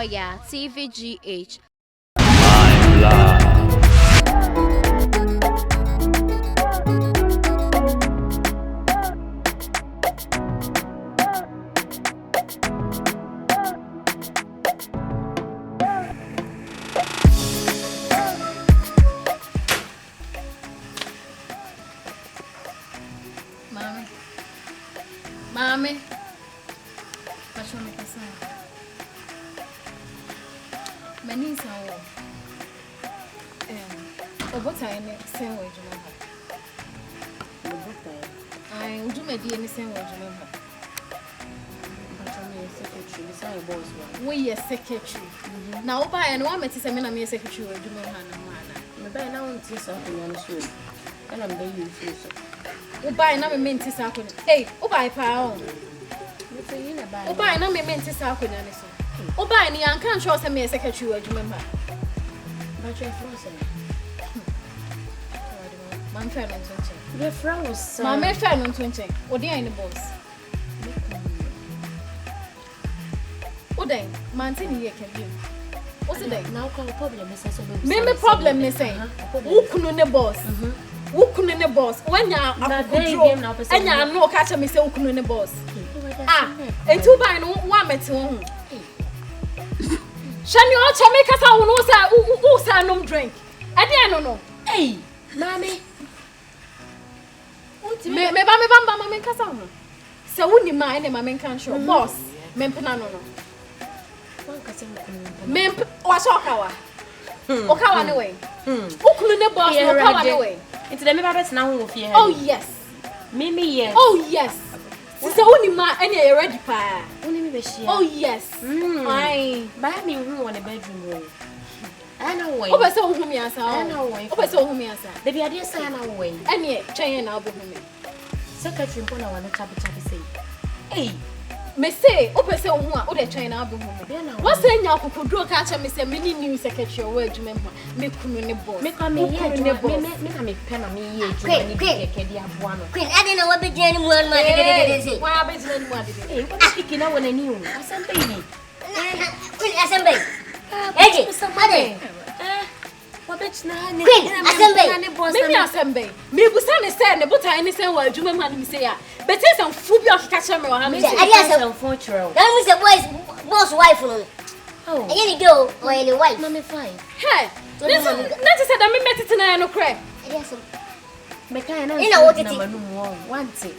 Oyaa, Tvgh. My love. Mami. Pacho me kasa. Mani sa wo. Obota ene sen wo ejuma ha. Obota. Ai, ujuma di ene sen wo ejuma ha. Pacho me secretary, me say boss wa. We ye secretary. Na oba ene wa meti se me na me secretary wo ejuma ha na ma na. Me ba na won ti sa ko yan so. Ana mbe yi so. Ubai na me menti sa ko. Hey, ubai pa o. Ubai na me menti sa ko nyane so. Ubai ni an kan show say me secretary wa adwuma ma. Ba che France. Man friend on tonche. The friend was ma me friend on tonche. Odi an the boss. Odai, man tin ye can be. What's the day? Now call problem is so. Me problem me say. Who kunu ne boss? Wukunu ne boss when ya akudro enya no ka cha me say wukunu ne boss entu ban no wa mete ho shani o cha me kasa wo no sa nom drink e dey no eh mami me ba me kasa ho se woni ma ene ma me kan show boss me mpena no wan kasa wukunu me wa so kawa okawa ne we wukunu ne boss no kawa ne we. Into the members now of here. Oh, yes. Mimi, yes. Oh, yes. Sister Unima, and you're ready, pa. Oh, yes. I buy me room on a bedroom room. I know way. Oh, so whom you answer. I know way. Oh, so whom you answer. The idea say no way. And yet, China now be me. Secretary Pona want to chat say. Hey. Me say, open say who are the China album. What say now could do catch me say many new secretary word remember me kunu boss. Me come here me pen on me here Queen, I don't know what be Jenny one man. Why are be Jenny one? Hey, what speaking now when I knew. Some baby. Queen assembly. Hey, somebody. What bitch na ne? Queen assembly. Me busa say ne buta any say word you man me say ya. But say some food you catch me or me say. I some phone true. That was the boss wife no. Oh. Any girl or any wife. Mommy fine. Hey. This not to say that me met it na no cry. Yes. Me can na. You know what it is. Want it.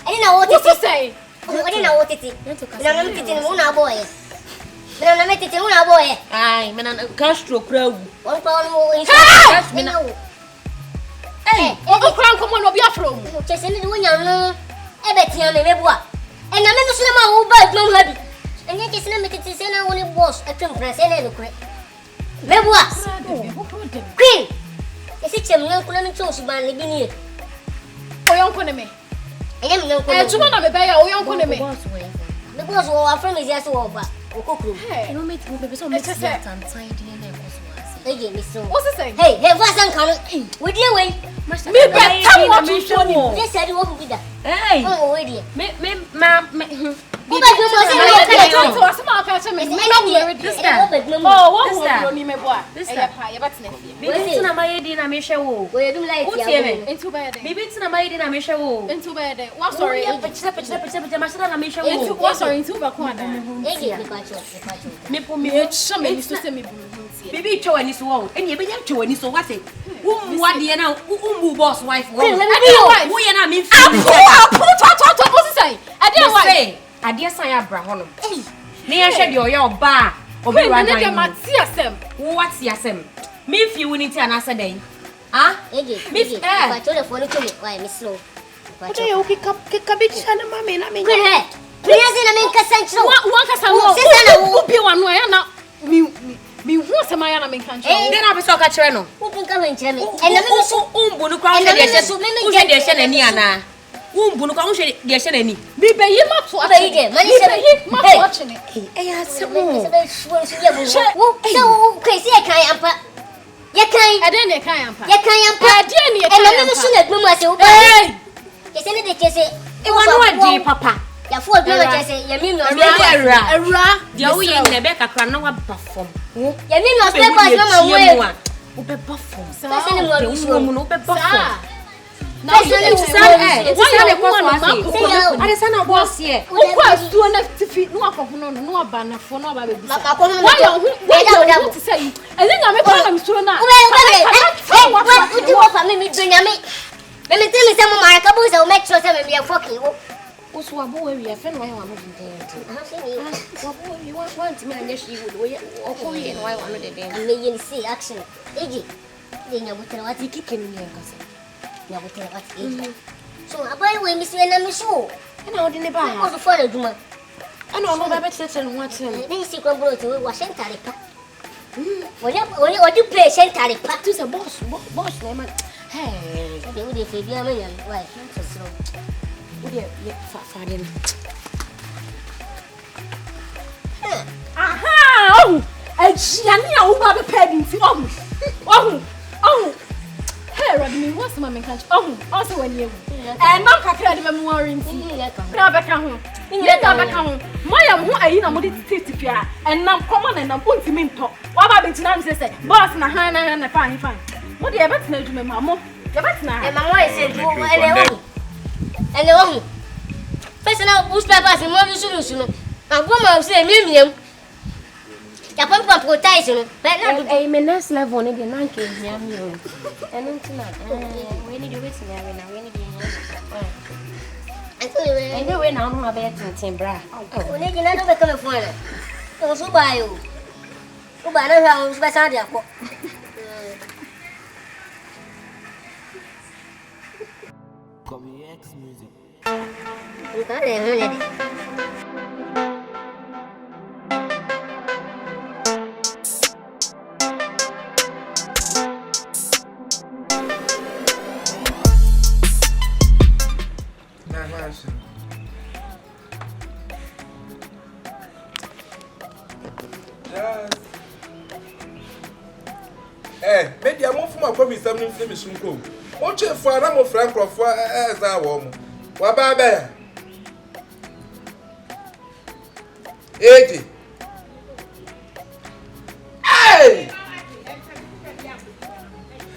I know what it say. I know what it is. Na me tete una boy. Na me tete una boy. Ai, me na Castro crowd. One pound more in cash me na. Hey, o crown come on obi afro. Chese ni wo nya no. E betia me meboa. E na me no so ma wo ba gbon habi. Enye chese na me tete se na wo ni boss atwem france na no kure. Meboa. Queen. Ese chem na kuna ni cho suban le bi ni. Oyonko ne me. Enye me nko. E tuma na me ba ya oyonko ne me. Me boss wo afro me ya so wo ba. Okokuru. Hey, no me be so me say time dey na hey, Miss. What's it saying? Hey, what's that kind of? Would you wait? Me better what you show me. Yes, said you won't be that. Hey. Oh, wait. Me, ma'am. Who got you for saying to us? I'm catch me. This time. Oh, what would you me boy? This time. You better not. Bibi tuna mayedi na meshe wo. We do like you. Into bed. Bibi tuna mayedi na meshe wo. Into bed. What sorry? Pechita mashara na meshe wo. Into what sorry? Into ba kwa da. Me po me show me to say me bulu. Bibi cho ani so wo. Eni e be cho ani so what say? Umwa de na umbu boss wife wo. Wo ye na me fi. Apu to boss say. Ade wife. Ade san ya bra ho no. Ne ya hwe de oya oba. Obi wa dan. Ne de mati asem. What yasem? Me fi woni ti anasa den. Ah? Me ba to the phone to me. Why me slow? What you okay cabbage na mama na me. Kwe. Me ya na me kasa nchiro. Wan kasa wo. Wo bi wanu ya na me hu asema ya na me kan nchiro. Den na be so ka kire no. Wo bi ka wen kire me. E na me so umbu no kwa wo de hye na ni ana. Umbu no kwa wo de hye na ni. Me be yi ma to aba yi de. Mani se ma to ache ni. Eh ya se mo. Wo so kwesi e kan ampa. Ye kan. Ade ne kan ampa. Ye kan ampa. Ade ne kan ampa. E na me so na dum ase wo. Eh. Kese ne de kese. E wonu ade papa. Ya fo bi o che say ya mi no Era. Dia wo ye ne be kakra na wa perform. Ya mi no step pass na ma wo. Wo be perform. Person mo bi Wo no be perform. Na so le It's a question. I say na boss here. Who was doing that to feed no akohono no aba na fo no aba be bisa. Why you to say? I think I'm a so na. What do you want from me dunya me? Me tell me say mo mara ka bo say o make sure say me fucking wo. Also abo we are friend why one no dey. I say me. What you want me and she would we Oppong and why one no dey. Me yin see action. Eji. Dey nya butere what You keep killing me nkasa. nya butere what eji. So abai we mi se na mi so. And I didn't buy. Ko so for the duma. I know no be tell what tell. Ni si ko bro to we Washington pa. What you play Washington pa? To say boss man. Hey. Dey we dey fe bia me nya why? So Father. Aha! Oh! Ejiani a wo ba be pedi nti oh. Hey, Rodney, what's my mention? Oh, also when you. Mam kakra de me worry nti. Na be ka ho. Ye da be ka ho. Moyam ho ayi na mo de titifia. Enam common enam ontimi nto. Wa ba be tina me say boss na han na fine. Mo de e betina adwuma ma mo. E betina. e ma mo e say do ele wo. Personal push papers mo bi suru no. Agoma say miemiem. Ya pampa protege no. Hey, my next level ni dey nan ke hia mi o. Enu ntina. We need to wait na we need to hia. Anyway now no about tintin bra. O ne gina no be come phone na. O so ba yo. O ba na hwa o so ba sa dia ko. Korabea music. Nka le ho le. Maybe I'm from a province, something famous. What you for a more frank of as I warm? What about there? Hey!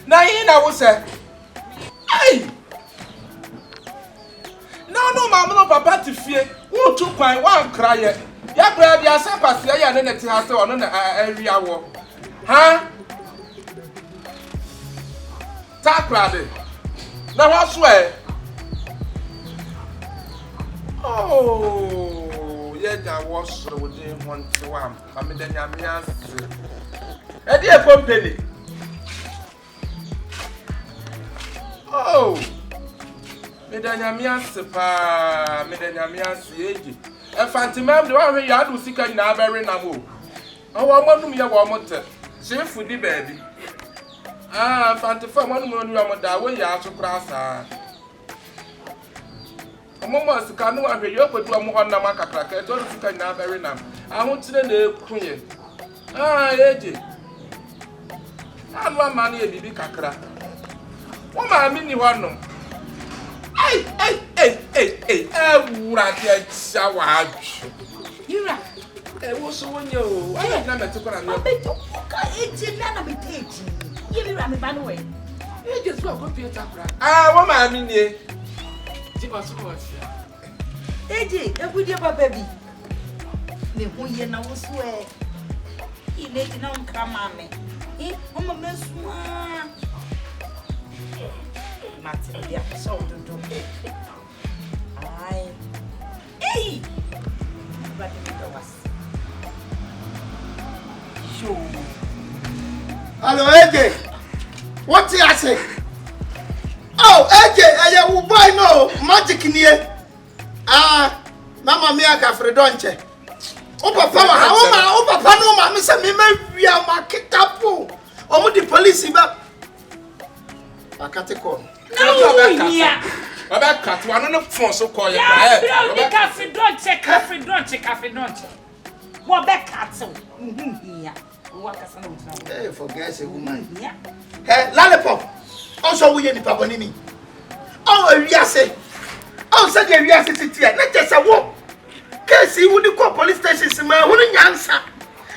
Now, I was say, hey! No, mamma, no, papa, to fear. Won't you cry one cry? Ya grab your supper, say, and then it has on an area war. Huh? Takrade. Now I swear. Oh, yeah, that was within 1 to 1. I mean, then I'm here. A dear company. Oh, Medanyamia Sepa, Medanyamia Siegi. A phantom, the one you had to seek a very namo. I want to be a woman. Chef with the baby. Phantom, one woman, you are that way, you have to cross her. A moment, can no one you put one more Namaka cracker, don't think I now very now. I want to the queen. Eji. I want money, a baby cacra. What I mean, you want no. Hey, Radia Shower. You are. It was so when you. I never took on your bed. It's none of it. You ran me by the way. You just walk up your tap. What I mean, ye. Eji, e good your baby. Me who ye na wo swear. He let no come me. O ma mesua. Mati dia so do. Ai. Ei. But it was. Show. Hello, AJ. What you say? Oh, AJ, I will buy no magic near. Mama mia Cafredonche. Oh, papa, no, mamma, Miss Mimma, we are market up. Oh, the police, but I can't take on. No, yeah. About cat, one of the phone so called. Cafe don't. What back cats? Yeah. Hey, forget a woman. Yeah. Hey, Lollipop. Also, we any Papanini. Oh, we are saying. Oh, said we are sitting here. Not just a walk. nyansa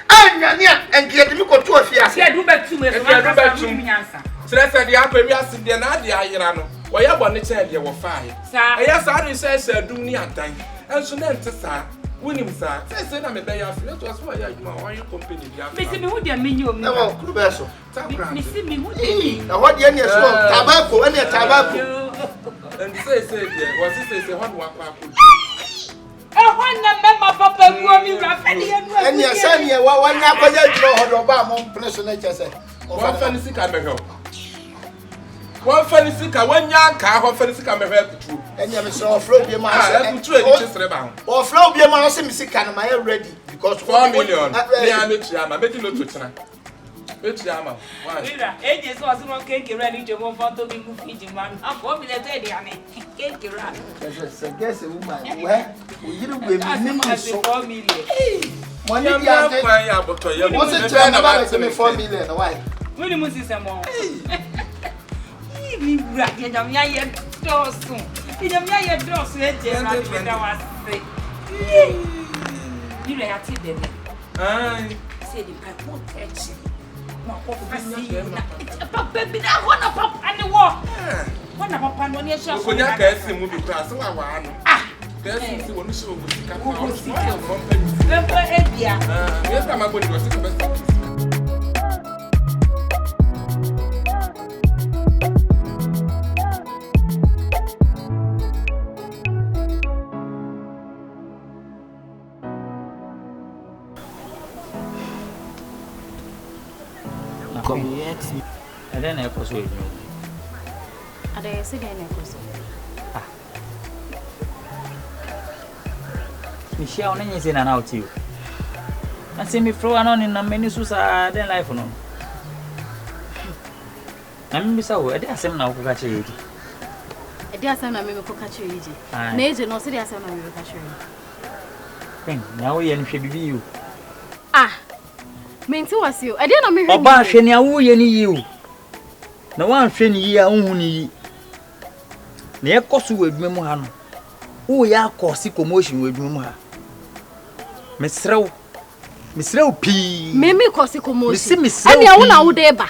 anwane a engede mi ko to afia se adu betum e so betum nyansa Sresa di akwa wi aside na ade ayira no wo ye bone che de wo faaye eya sa ade se adum ni atan enso na ente sa wonim sa se na me be ya fle to aso ya aduma won company dia me se me hu dia menyi o mi e wo Krobea so me se me hu dia na ho dia ne so tabako ene tabako and say dia wo say hon wa kwa ko na mema papa guo mi ra fe dia nu ene asa ne wa nya kwanya dro ho do ba mo preso na chese wa fa ni sika be ho one felicika one yanka one felicika me help true enya me so flow bi ma help true e chisere ba ho o flow bi ma so me sika na my ready because 4 million me am chiama make no to china me chiama why ira eje so aso no cake ready je mo photo bi mu fiji man afọ mi le to e dia me cake ra se guess woman we yiri gbe mi ni so 4 million money dia kwa ya boto ye mo se chiama na ba se me 4 million why we ni mu si se mo mi bra je jam ya ye dosu jam ya ye dosu e je na me da wase ni le ati de ne ai se di pa protection mo ko fasi na papa bi na ho na papa ni wo na papa no ni e sha ko nya ka esi mu bi kra se wa wa no ka esi si wonu so ogusika ka o so mo pe pepe e bia yes ka ma go di wasi ka best And then I was with you. Are they sitting in a course? Michelle, and you say, and out to you. And see me throw on in a many suicide than life on. I'm Miss Ow, I dare say now to catch you. A dear son, I may go catch you easy. Major, no, say, son, I will catch you. Now we and should be you. Ah, mean to us you. I didn't know me. Oba sheni awu ye ni yi. Na wan hwe ni yi a unhu ni yi. Na ye koso wadwuma mu ha no. Wo ya kosi commotion wadwuma mu ha. Mesrew pi. Me kosi commotion. Mesrew. Ani awu na wo de ba.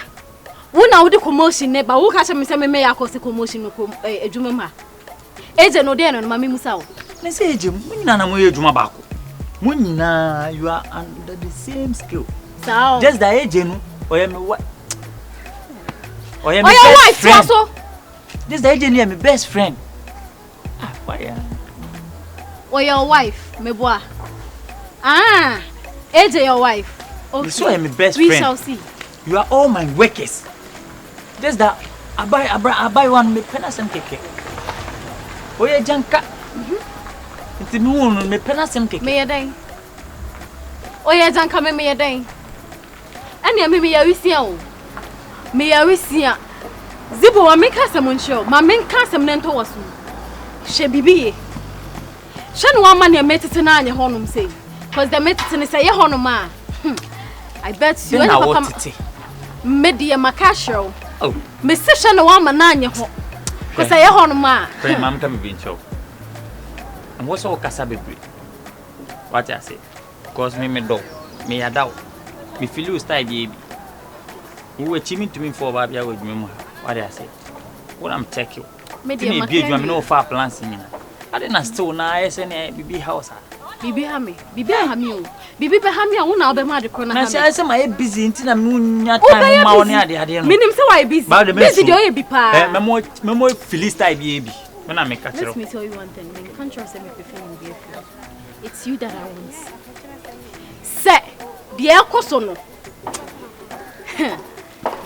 Wo na wo de commotion ne ba. Wo ka che me se me ya kosi commotion no adwuma mu ha. Eje no de no ma me musa wo. Na se eje mu nyina na mo ye adwuma ba ko. Mo nyina you are under the same skill. So just that age no oya me what oya me wife friend so just that age no me best friend why your wife me boa age your wife okay so I am my best we friend shall see you are all my workers just that I buy one me pena sem keke oya janka nti me won me pena sem keke me yeden oya janka me yeden ani me ya wisia o me ya wisia ZiBo wa me kasa mo ncho ma me kasa me nto waso she bibiye she no wa ma ne metete na anye honum sei cause the metete ne say ye honum a I bet you any papa me die makasho oh me se she no wa ma na anye ho cause ye honum a friend mam come be ncho and what's all kasa bebre what I say cause me do me adaw me feel you style bi you were chiming to me for babia with me what I say what I'm checking me dey makay me no far plans in I didn't still na SN bibi house bibi ha me o bibi be ha me a wo na obe ma de kro na ha me na say my busy ntina me nya time ma woni ade no minim say why busy busy dey o bi pa me feel style bi when I make catch let me tell you one thing me can't trust me prefer me be it's you that I want say the akoso no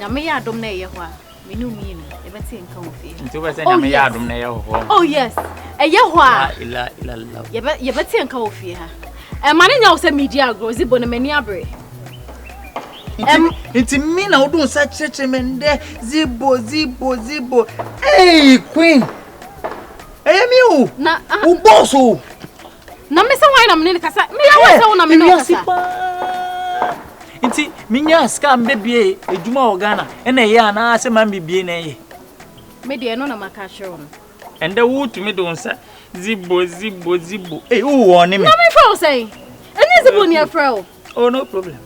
na me ya dom na ye ho a me no mi no e beti nka wo fie nti we say na me ya dom na ye ho oh yes e ye ho a ila ye beti nka wo fie ha e ma ne nya wo say media grow ZiBo na mani abre nti me na wo don sa cheche me nde ZiBo hey queen mi o na o boss o na me say why na me ne kasa me ya wa say wo na me no kasa nti minya scam bebie eduma o Ghana ena ye ana ase man bibie na ye me de no na makasho no ende wo to me don sa ZiBo eh wo won me na me fro say eni ZiBo ni afro Oh, no problem.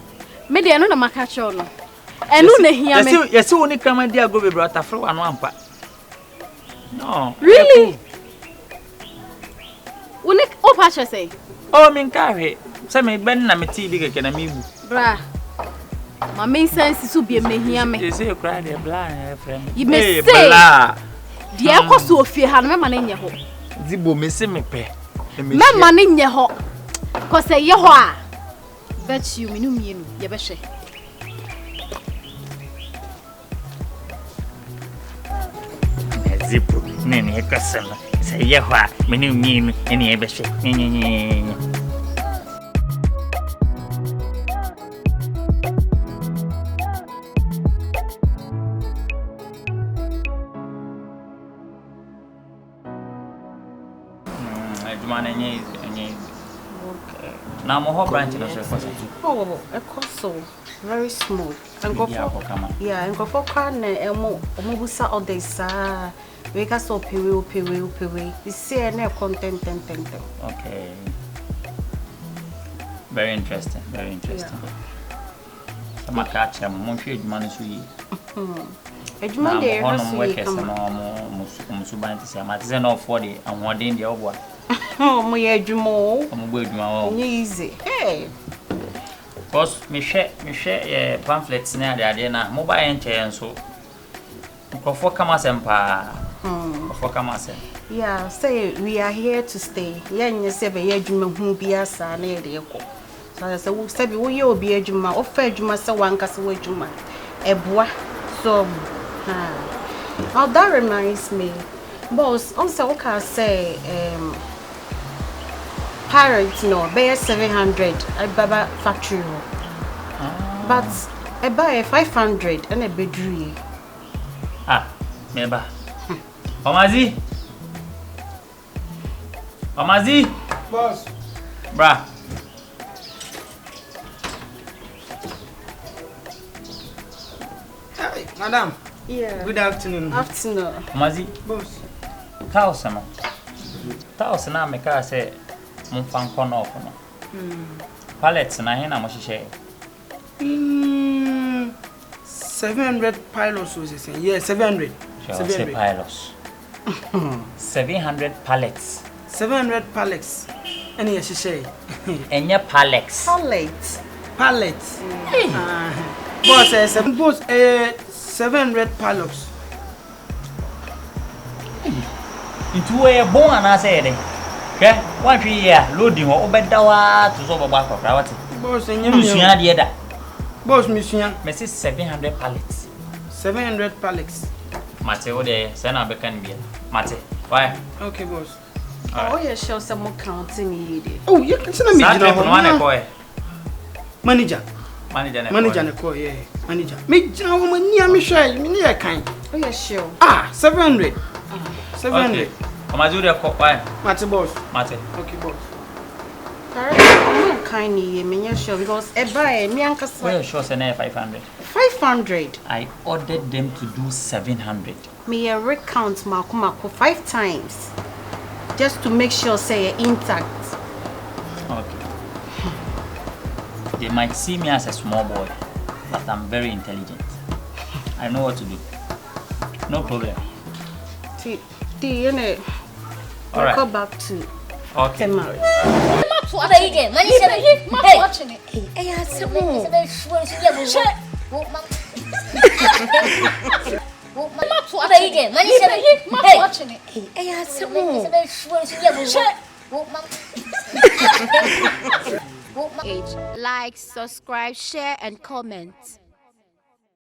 Me dey no na makacho no. Enu na hia me. Yes, you only come and dear go be brother for one ampa. No. Really? Unik opacha say. Oh, min carry. Say me ben na me ti bi keke na me bu. Bra. My main sense is to be me hia me. You say you cry the blind friend. You may say. The echo so fear han me man nye ho. ZiBo me say me pe. Me man nye ho. Cause say ye ho a. Bet you me no mienu ye be hwe. ZiBo ne kasema. Say ye ho a me no mienu ene ye be hwe. Now, my whole branch is oh, a coso very small. And go for yeah, and go for can Mobusa all days. We can so pay. You see, a content. Okay. Very interesting. Very interesting. Some catch a monthly money to you. Edmund, there has workers and Musuban to say, Matizan of 40 and 1 day in the Oyaa. Oh, my Edmo. I'm going to easy. Hey. Because me share pamphlets near the Adena, mobile and chair so. For Kamasempa. For Kamasem. Yeah, say we are here to stay. Yeah, and you say, Edmund who be a son near the echo. So I said, we'll say, will be a Juma or Fedjuma, so one castle Juma. Yeboah. So, oh, that reminds me. Boss, also, okay, say, parents, no, buy 700 at Baba factory. But I buy 500 and a bedroom. Ah, neighbor. Omaxy. Boss. Bra. Hi, madam. Yeah. Good afternoon. Afternoon. Omaxy. Boss. Taosama. Taosana me ka say mon fan kono off no. Pallets na here na mo hihye. 700 pilots was saying. Yeah, 700. Sure, 700 pilots. 700 pallets. 700 pallets. And yes, she say. Enya pallets. Pallets. Boss, 700 pallets. Into a bone and I said, okay, 1 year loading or bedawa to so back of our Boss, and you know, Boss, Monsieur, Mrs. 700 pallets. 700 pallets. Mateo de Sena Becan beer. Mate, why? Okay, boss. Oh, yeah, show some more counting. Oh, you can send me boy. Manager. Manager, yeah. Manager. Me, Joe, near me, shy, me near kind. Oh, yeah, sure. 700. 700. Amazuria, why? Mate, boss. Mate. Okay, boss. I'm kindly, me sure because a buy me uncle. Well, sure, send 500. 500. I ordered them to do 700. Me a recount Makumako 5 times just to make sure say intact. Okay. They might see me as a small boy, but I'm very intelligent. I know what to do. No problem. You know, Alright. Go back to okay. marriage. What are you getting? Money seven. Hey, Watching it. Hey, I said, what are you getting? Money seven. Hey, Watching it. hey, I said, Like, subscribe, share, and comment.